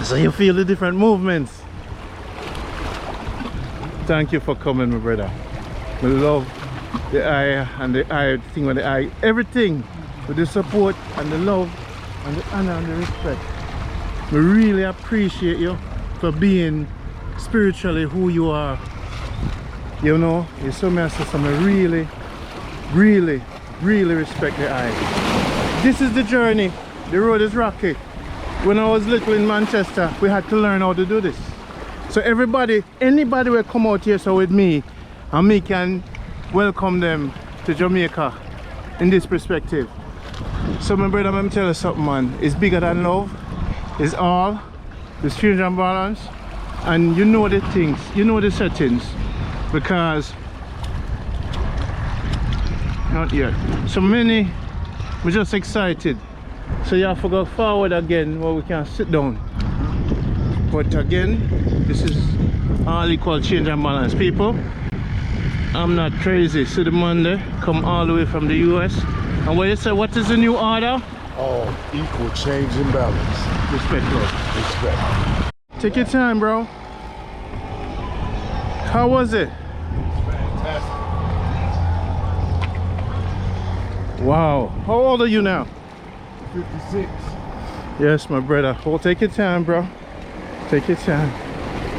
So you feel the different movements. Thank you for coming, my brother. We love the eye and the eye thing with the eye. Everything with the support and the love and the honor and the respect. We really appreciate you for being spiritually who you are. You know, you saw me as something really respect the eye. This is the journey. The road is rocky. When I was little in Manchester, we had to learn how to do this. So anybody will come out here so with me, and me can welcome them to Jamaica in this perspective. So my brother, I'm tell you something, man. It's bigger than love. It's all the strange and balance. And you know the things, you know the settings, because not yet. So many, we're just excited. So you have to go forward again where we can sit down. But again, this is all equal change and balance. People, I'm not crazy. So the Monday come all the way from the US. And what you say, what is the new order? All equal change and balance. Respect, bro. Respect. Take your time, bro. How was it? Fantastic. Wow. How old are you now? 56. Yes, my brother. Well, take your time, bro. Take your time.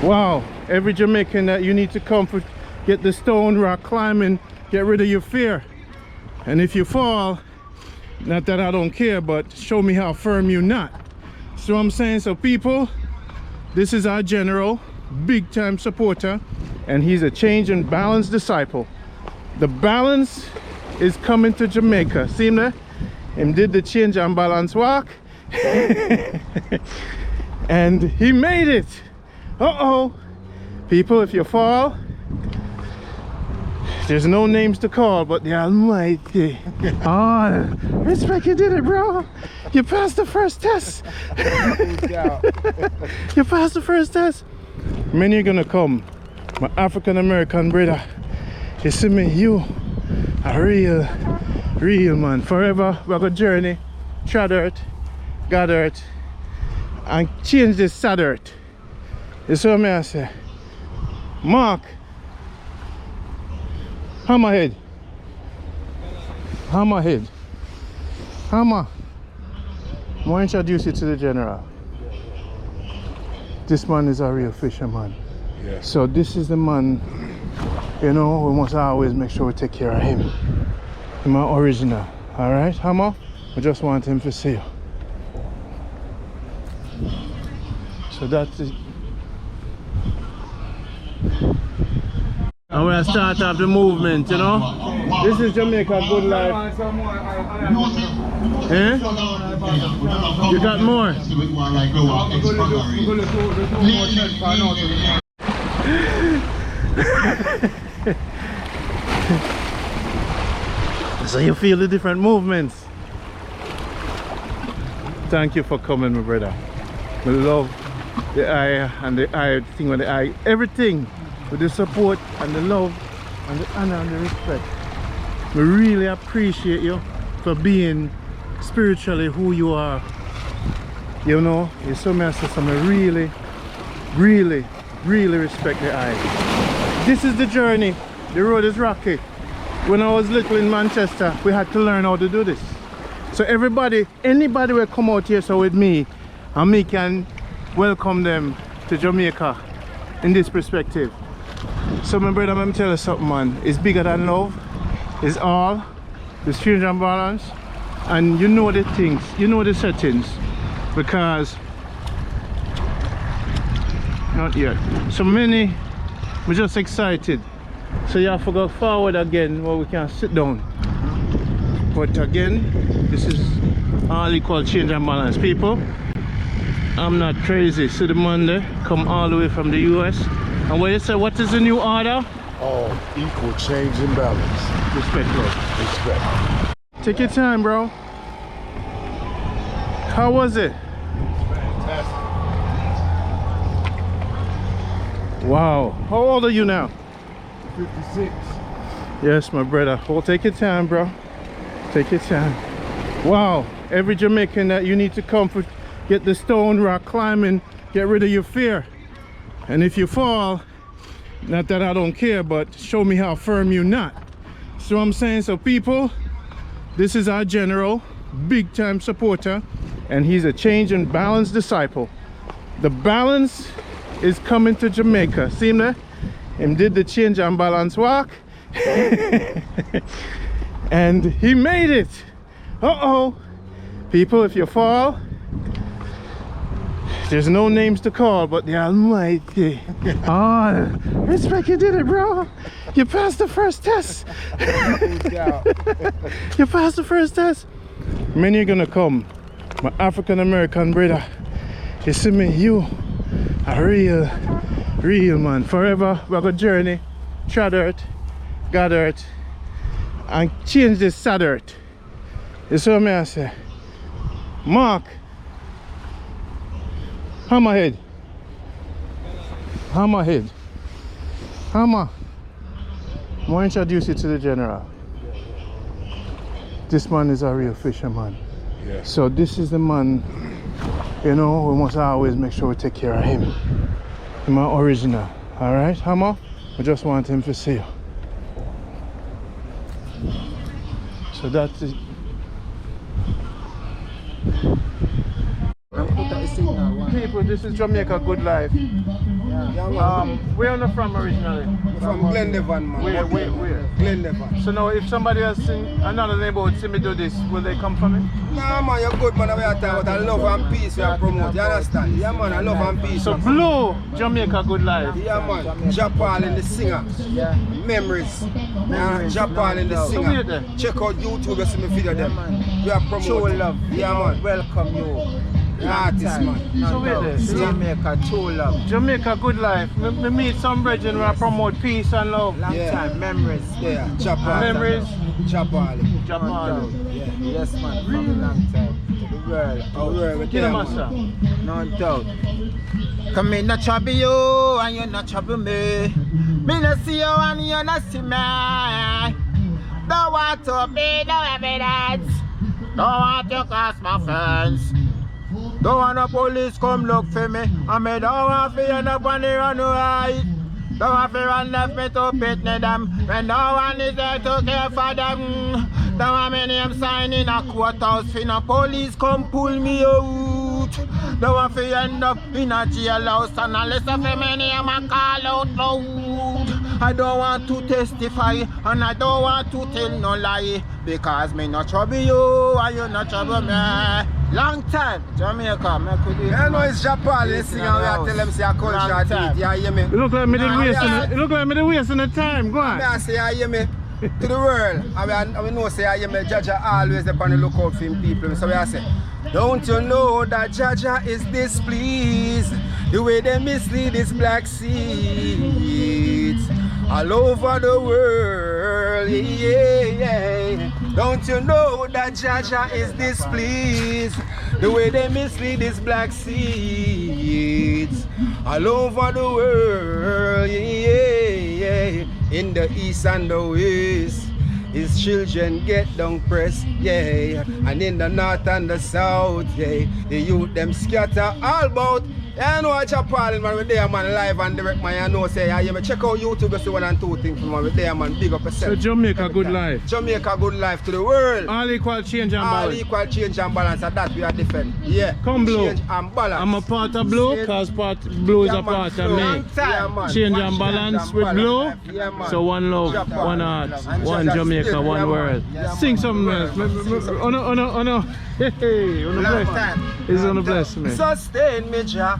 Wow. Every Jamaican that you need to come for, get the stone rock climbing, get rid of your fear. And if you fall, not that I don't care, but show me how firm you're not. So I'm saying, so people, this is our general, big time supporter, and he's a change and balance disciple. The balance is coming to Jamaica. See him there? Him did the change and balance walk. And he made it. Uh-oh. People, if you fall, there's no names to call but the Almighty. Oh, respect, you did it, bro. You passed the first test. You passed the first test. Many are gonna come. My African American brother. You see me, you a real man. Forever we're gonna journey, trod earth, God earth, and change this sad earth. You see what I say? Mark, hammerhead, hammerhead, hammer. I want to introduce you to the general. This man is a real fisherman. Yeah. So this is the man, you know, we must always make sure we take care of him. My original. Alright, Hammer? I just want him to see you. So that's it. And we'll start off the movement, you know. This is Jamaica Good Life. Eh? You got more? So you feel the different movements. Thank you for coming, my brother. We love the eye and the eye thing with the eye. Everything with the support and the love and the honor and the respect. We really appreciate you for being spiritually who you are. You know, you saw me as something really respect the eye. This is the journey. The road is rocky. When I was little in Manchester, we had to learn how to do this. So anybody will come out here so with me, and me can welcome them to Jamaica in this perspective. So my brother, I'm tell you something, man. It's bigger than love. It's all the strange and balance. And you know the things, you know the settings, because not yet. So many, we're just excited. So you have to go forward again where we can sit down. But again, this is all equal change and balance. People, I'm not crazy. So the Monday come all the way from the US. And what you say, what is the new order? All equal change and balance. Respect, bro. Respect. Take your time, bro. How was it? Fantastic. Wow. How old are you now? 56. Yes, my brother. Well, take your time, bro. Take your time. Wow, every Jamaican that you need to come for, get the stone rock climbing, get rid of your fear. And if you fall, not that I don't care, but show me how firm you're not. See what I'm saying? So people, this is our general, big time supporter, and he's a change and balance disciple. The balance is coming to Jamaica. See him there? Him did the change and balance walk. And he made it. Uh-oh. People, if you fall, there's no names to call but the Almighty. Oh, respect, you did it, bro. You passed the first test. You passed the first test. Many are gonna come. My African American brother. You see me, you a real man. Forever we're gonna journey, trod earth, God earth, and change this sad earth. You see what I say? Mark, hammerhead, hammerhead, hammer. I want to introduce you to the general. This man is a real fisherman. Yeah. So this is the man, you know, we must always make sure we take care of him. My original. Alright, Hammer? I just want him to see you. So that's it. People, this is Jamaica Good Life. Where are you from originally? From Glendevan, man. Where? Glendevan. So now if somebody else sing another neighborhood see me do this, will they come for me? Nah, man, you're good, man. We are talking about love and peace we are promote. You understand? Yeah, man, love and peace. So blow Jamaica Good Life. Yeah, man. Japan and the singer. Yeah. Memories. Japan and the singer. So check out YouTube, you see me video them. We are promoting. True love. Yeah, man. Welcome you. Artist, man. So where there? Jamaica, true love. Jamaica Good Life. We meet some brethren who promote peace and love. Long time, memories. Yeah, Japan. Memories. Japan. Japan. Yeah. Yes, man, from a long time. To the world. Oh, world. Get a master. No doubt. Come in, not trouble you, and you not trouble me. Me not see you, and you not see me. Don't want to be no evidence. Don't want to cause my friends. Don't want the police come look for me. And me don't want to end up on the runway. Don't want to run left me to pity them. When no one is there to care for them. Don't want me name sign in a courthouse. For no police come pull me out. Don't want to end up in a jailhouse. And unless of me name I call out loud. I don't want to testify. And I don't want to tell no lie. Because me not trouble you. And you not trouble me. Long time, Jamaica, me could do. I know it's Japan, they sing and we are tell them say a culture date, you hear me? You look like me the wasting the time, go on. I say, you hear me? To the world, and we know say, you hear me, Jaja always up on the lookout for him people. So I say, don't you know that Jaja is displeased? The way they mislead his black seeds all over the world, yeah. Don't you know that Jaja is displeased? The way they mislead his black seeds all over the world, yeah. In the east and the west, his children get down pressed, yeah. And in the north and the south, yeah, the youth them scatter all about. I know what you're calling, man. We're there, man, live and direct, man. I know, say, yeah, check out YouTube, you see one and two things, man. We're there, man. Big up yourself. So Jamaica Good Life. Jamaica Good Life to the world. All equal change and balance. All equal change and balance, and that we are different. Yeah. Come Blue. Change and balance. I'm a part of Blue, because Blue is a part of me. Yeah, man. Change and balance with Blue. Yeah, man. So one love, one heart, one Jamaica, one world. Sing something else. Oh no. Hey, it's gonna bless me. Sustain me, Jah.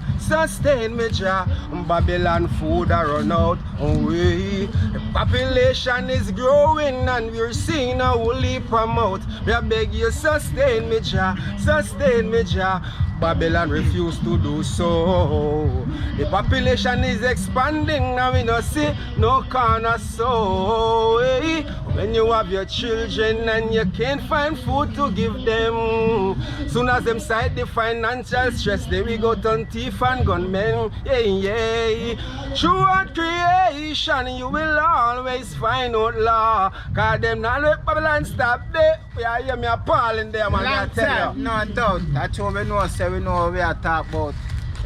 Babylon food are run out. The population is growing and we're seeing a whole heap promote. We beg you, sustain me, Jah. Babylon refuse to do so. The population is expanding, now we don't see no corner so. When you have your children and you can't find food to give them, soon as them sight the financial stress, they will go turn thief and gunmen. Yeah, yeah. Throughout creation, you will always find out law. Cause them not let Babylon stop there. Yeah, hear me appalling there, man. I tell you. No doubt. That's what we know, say we know what we are talking about.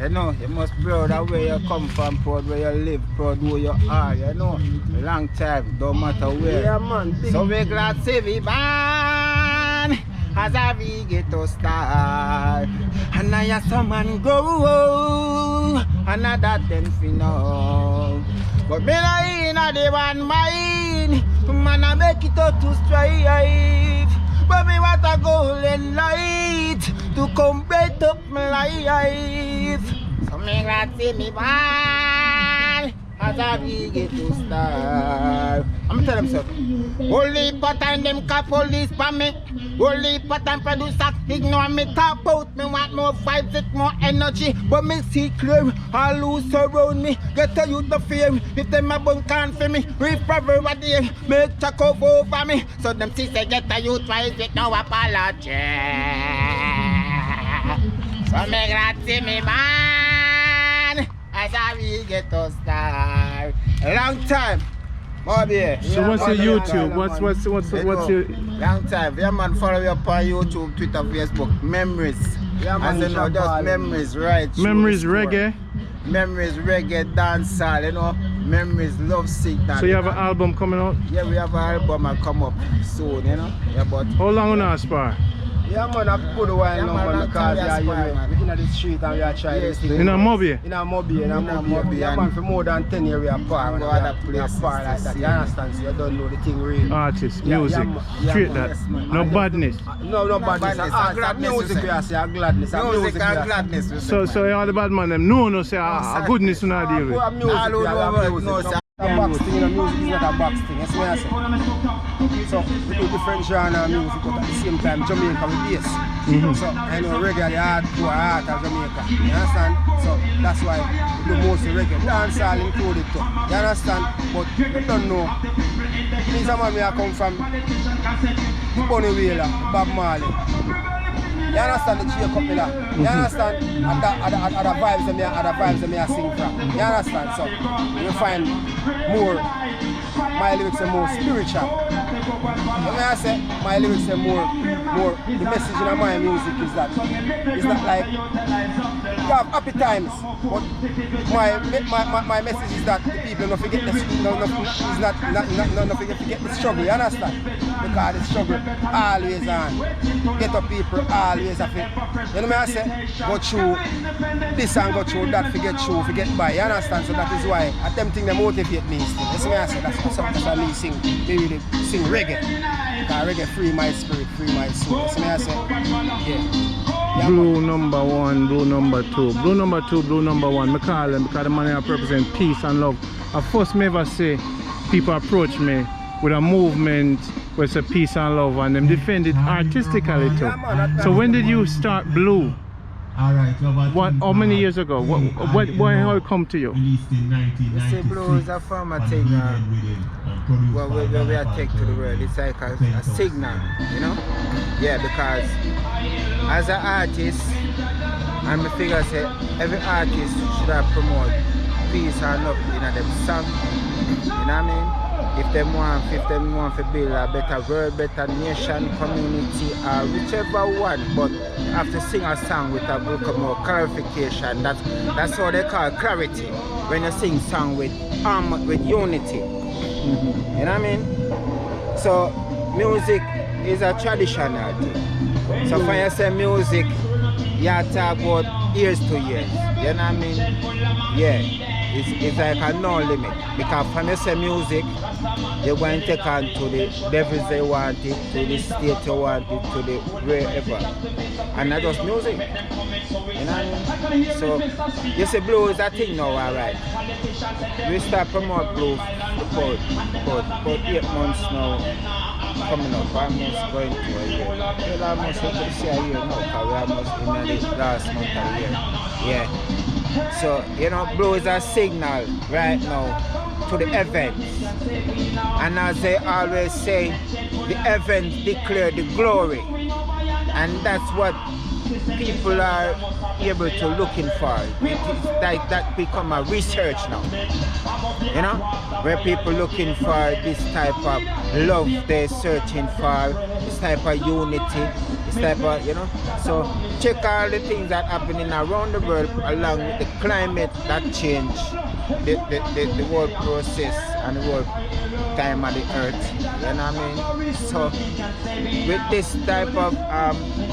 You know, you must be proud of where you come from, proud where you live, proud who you are, you know. A long time, don't matter where. Yeah, man. So we're glad to see we born as a we get to start. And I have some man go, and I that them fi know. But me not in a the one mind, man I make it up to strive. But me want a golden light to come bright up my life. So me glad see me born as a we get to start. I'm tell them something. Only part time them call police for me. Only part time producer ignore me. Talk about me want more vibes, it more energy. But me see clear, all who surround me. Get a youth of fear. If them a bun can't for me, recover what they make check over me. So them see say get a youth wise with no apology. So me glad see me man as I we get to start. A long time. Bobby. So what's your YouTube? What's your Long time. Yeah man, follow me up on YouTube, Twitter, Facebook. Memories. Yeah, man, as you know, just memories, right? memories reggae? Memories, reggae, dancehall, you know. Memories, love signal. So you have an album coming out? Yeah, we have an album that come up soon, you know. Yeah, but How long will you spar? Yeah, man, a good while now, man, because we in the street and we are trying this thing. In a Mobi? In a Mobi. Yeah, man, for more than 10 years we are apart. Go other places. Apart like that, you understand? So you don't know the thing real. Artist, Yeah, music, yeah, straight man. that. Man. No badness. No badness. A gladness, Music we we are saying, a gladness. music and gladness. we say, So all the bad man them no say goodness you not deal with. All who know, say, A box thing, you know, music is not a box thing, that's what I say. So we do different genre of music, but at the same time Jamaica with bass. So I know reggae, the hardcore art of Jamaica. You understand? So that's why we do mostly reggae. Dancehall included too. You understand? But you don't know. These are man I come from Bunny Wheeler, Bob Marley. You understand the J Cup Miller? You understand? Other vibes that me I sing from. You understand? So you find more, my lyrics are more spiritual. You know I say my lyrics are more the message in my music is that it's not like you have happy times, but my message is that the people don't forget the struggle, you understand? Because the struggle always on. Get up people always have it. You know what I say? Go through this and go through that, forget by. You understand? So that is why attempting to motivate me still. That's what I say. That's why me sing. Me really sing reggae. Because reggae free my spirit, free my soul. That's what I say. Yeah. Blue number one, blue number two. Blue number two, blue number one. I call them because the man here represent peace and love. At first me ever say people approach me with a movement where it's a peace and love and them defend it artistically too. So when did you start Blue? How many years ago? How it come to you? You see, Blue is a form of thing where we are take to the world. It's like a signal, you know? Yeah, because as an artist, and I figure say every artist should have promote peace and love in them song. You know what I mean? If they want to build a better world, better nation, community, or whichever one, but you have to sing a song with a book more clarification. That's what they call clarity. When you sing song with unity. You know what I mean? So music is a traditional thing. So when you say music, you talk about years to years. You know what I mean? Yeah. It's like a no limit, because when you say music, you're going to take on to the levels they want it, to the state you want it, to the wherever. And not just music. You know what I mean? So, you say Blue is a thing now, alright. We start promote Blue about 8 months now coming up. Almost going to a year. Well, almost going to see a year now, because we're almost in the last month of the year. Yeah. So, you know, Blue is a signal right now to the heavens. And as they always say, the heavens declare the glory. And that's what people are able to looking for. It's like that become a research now. You know? Where people looking for this type of love they're searching for, this type of unity, this type of, you know. So check all the things that happening around the world along with the climate that change, the whole process and the whole time of the earth. You know what I mean? So with this type of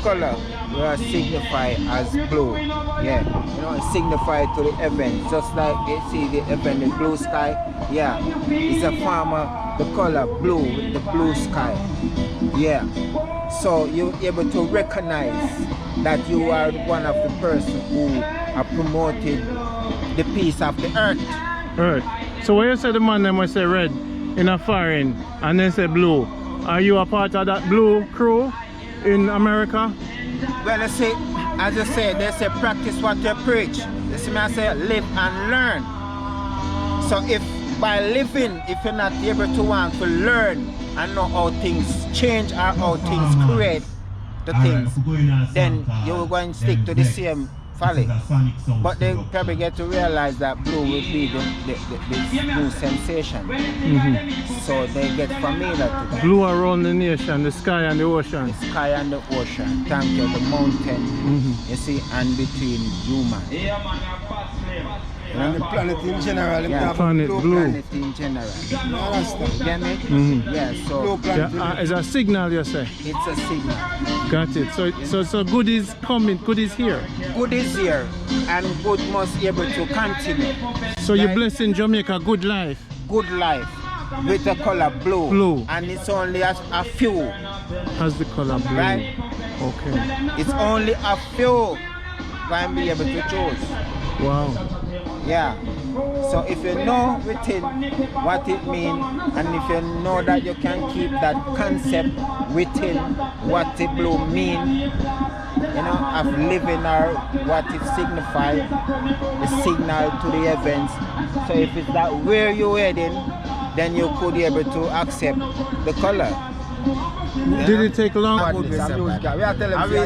color, we are signified as blue. Yeah, you know, it signified to the heavens, just like they see the heaven, the blue sky. Yeah, it's a form of the color blue with the blue sky. Yeah, so you're able to recognize that you are one of the person who are promoting the peace of the earth. Right. So when you say the man them will say red in a foreign and then say blue, are you a part of that blue crew in America? Well, they say, as I say, they say practice what you preach. They say, I say live and learn. So if by living, if you're not able to want to learn and know how things change or how things create the things, then you're going to stick to the same folly. But they probably get to realize that blue will be the new sensation. So they get familiar to that. Blue around the nation, the sky and the ocean. The sky and the ocean, thank you, the mountain, you see, and between human. And the planet in general. Yeah, planet blue. Planet in general. You understand? Get me? Yeah, so Blue planet. Yeah, it's a signal, you say? it's a signal. Got it. So good is coming, good is here. Good is here, and good must be able to continue. So you're blessing Jamaica Good Life. Good life with the color blue. Blue. And it's only a few. Has the color blue. Right. Okay. It's only a few going to be able to choose. Wow. Yeah. So if you know within what it means, and if you know that you can keep that concept within what the blue mean, you know, of living or what it signifies, the signal to the events. So if it's that where you're heading, then you could be able to accept the color. Yeah. Did it take long? I will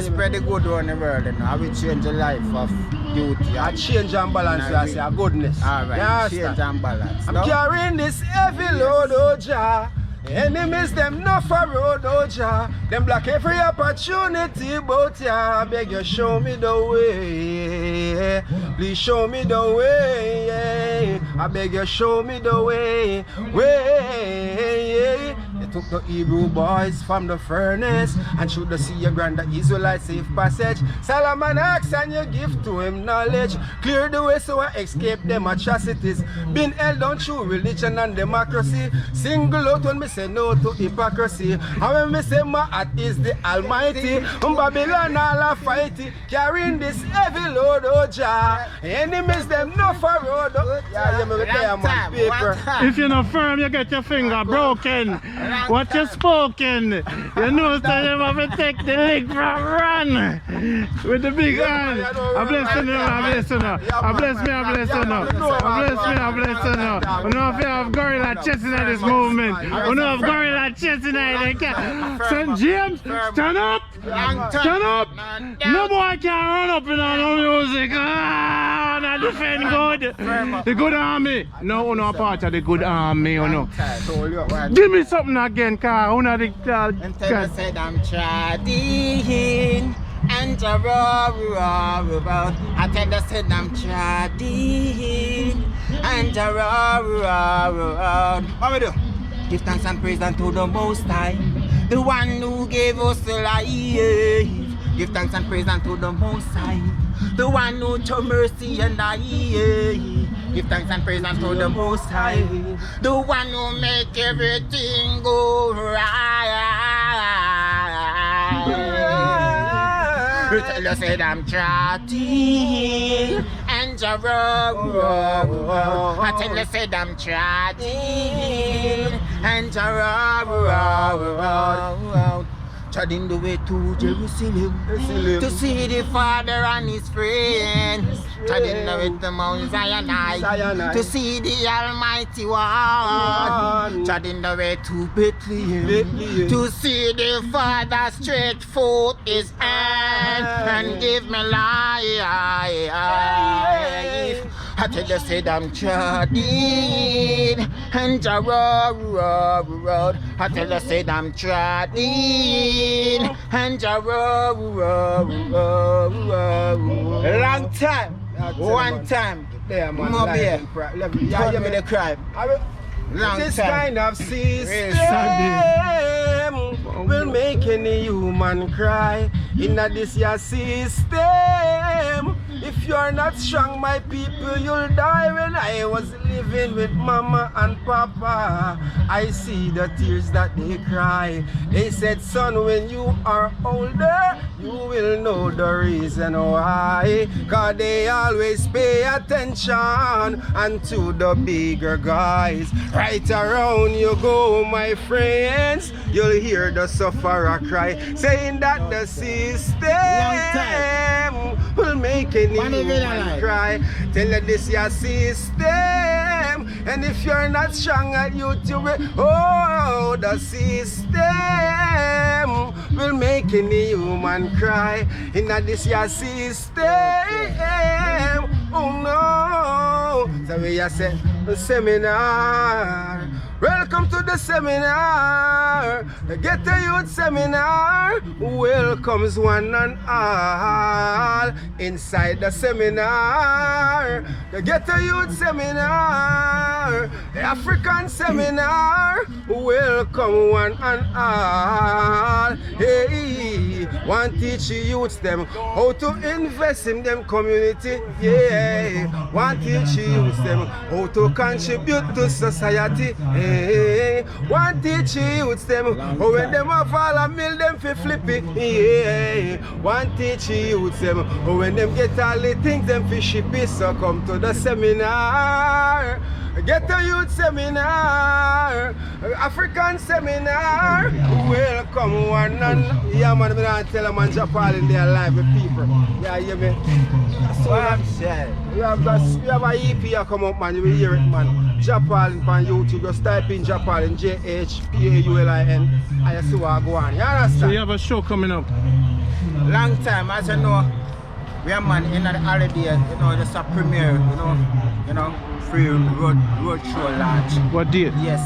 spread the good on the world, and I will change the life of youth. I change and balance, I say, goodness. Alright, change and balance. I'm carrying this heavy load, oh Jah. Enemies them not for road, oh Jah. Them block every opportunity, but yeah, I beg you show me the way. Please show me the way. I beg you show me the way. They took the Hebrew boys from the furnace and shoot the sea grand the Israelite safe passage. Solomon asks and you give to him knowledge. Clear the way so I escape them atrocities. Been held down through religion and democracy. Single out when me say no to hypocrisy. And when me say my heart is the Almighty, Babylon all a fight it. Carrying this heavy load, oh Jah. Enemies them no for road. Yeah, you me tell you man paper. If you're not firm, you get your finger broken. What you spoken? You know that you have to take the leg from run with the big hand. I bless you now, I bless you now. I bless me, I bless you now. I bless me, I bless you now. You know if you have gorilla chest in this movement. You know if gorilla chest in it. St. James, stand up! Stand up! No boy can run up in no music. Ah, not defend good. The good army. No, we're not part of the good army, you know. Give me something again, car. Una the and tell me said I'm trading and I roar about. I tell you said I'm trading and I roar. What we do? Give thanks and praise unto the Most High, the one who gave us the life. Give thanks and praise unto the Most High, the one who showed mercy and I. Give thanks and praise unto the Most High, the one who make everything go right. Tell you said I'm trading and I tell you said I'm trading and I treading the way to Jerusalem, to see the Father and His friends, treading the way to Mount Zion, to see the Almighty One, treading the way to Bethlehem, to see the Father stretch forth His hand and give me life. I tell you, said I'm treading and the road. I tell you, said I'm treading and the road. Long time, one time, more beer. Yeah, give me the crime. This kind of system will make any human cry. In this your system, if you are not strong, my people, you'll die. When I was living with mama and papa, I see the tears that they cry. They said, son, when you are older, you will know the reason why. Cause they always pay attention unto the bigger guys. Right around you go, my friends, you'll hear the sufferer cry, saying that the system will make any human cry. Tell you this your system, and if you're not strong at YouTube, oh, the system will make any human cry. In this your system, oh no. So we just say the seminar. Welcome to the seminar, the Get the Youth Seminar. Welcomes one and all inside the seminar. The Get the Youth Seminar, the African Seminar. Welcome one and all. Hey, one teach youths them how to invest in them community. Yeah, one teach youths them how to contribute to society. Hey, one teach youths them how when them a fall a mill them fi flip it. Yeah, one teach youths them how when them get all the things them fi ship it. So come to the seminar. Get the Youth Seminar, African Seminar. Welcome one and yeah man, I don't tell them man Japan in their life with people. Yeah, you me. So we have an EP come up man, you will hear it man. Japan on YouTube, just type in Japan, JHPAULIN, and you see what go on. You understand? So you have a show coming up? Long time, as you know, we are man in the holiday, you know, just a premiere, you know, free road show launch. What date? Yes,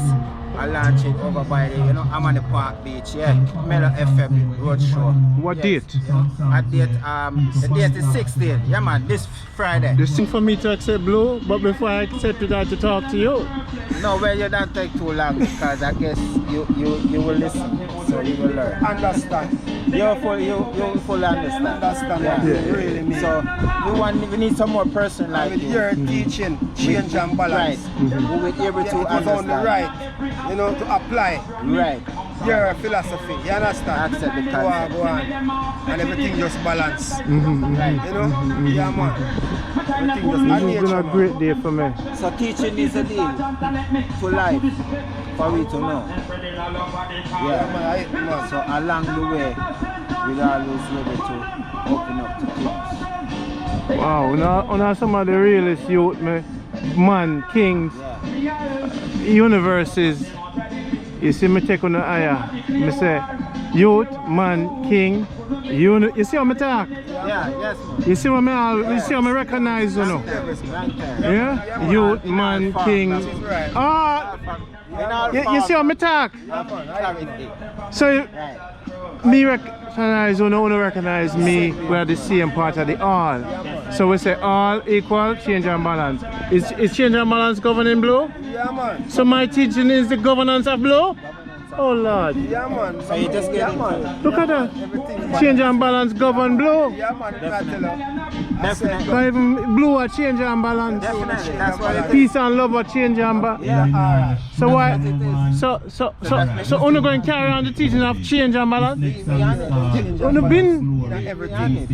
I launch it over by the, I'm on the Park Beach, yeah, Mellow FM road show. What date? At date, the date is 16th, yeah man, this Friday. This thing for me to accept Blue, but before I accept it, I have to talk to you. No, well, you don't take too long because I guess you will listen, so you will learn. Understand. You fully understand. Understand yeah. what you really mean. So we need some more person like you. You're teaching change and balance. Right. Who will be able to understand. Only right, to apply. Right. Your philosophy. You understand? Accept the concept. Go on. And everything just balance. Right. Yeah man. Everything just It's been a great day for me. So teaching is a deal to life. For we to know. Yeah. So along the way, we'll always be able to open up to things. Wow, now some of the realest youth, man, kings, universes. You see me take on the higher. Me say, youth, man, king. You see how me talk? Yeah, yes. You see how me recognize, Yeah? Youth, man, king. You see how me talk? So me recognize, recognize me, we are the same part of the all. So we say all equal, change and balance. Is change and balance governing Blue? Yeah man. So my teaching is the governance of Blue? Oh Lord. Yeah man. So you just get Look at that. Change and balance govern Blue. Yeah man, Definitely. Even Blue are change and balance. Definitely. That's what it is. Peace and love are change and balance. Yeah, alright. So why? So only going to carry on the teaching of change and balance? Only been everything.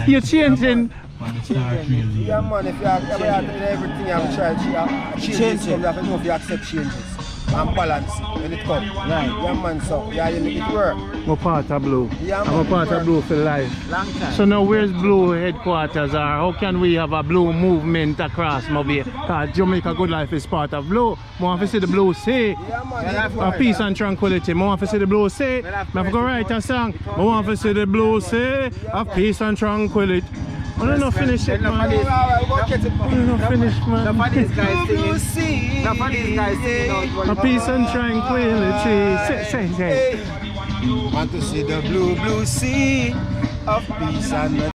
You're changing. Yeah man, if you have everything I'm trying to change, you have to know if you accept changes. and balance when it comes. Right. Yeah, man, so yeah, you make it work. I'm a part of Blue. Yeah, I'm a man, part work. of Blue for life. Long time. So now where's Blue headquarters, or how can we have a Blue movement across Mobile? Because Jamaica Good Life is part of Blue. I want to see the Blue say Yeah, man. Well, yeah, of peace and tranquility. I want to see the Blue say. I have to write a song. I want to see the Blue say of peace and tranquility. I don't know finish it, man. Alright, alright, go get it, I man. don't know finish, man. Enough of these guys Blue singing. sea. Enough of these guys singing out. Of peace and tranquility. Say. Want to see the blue sea of peace and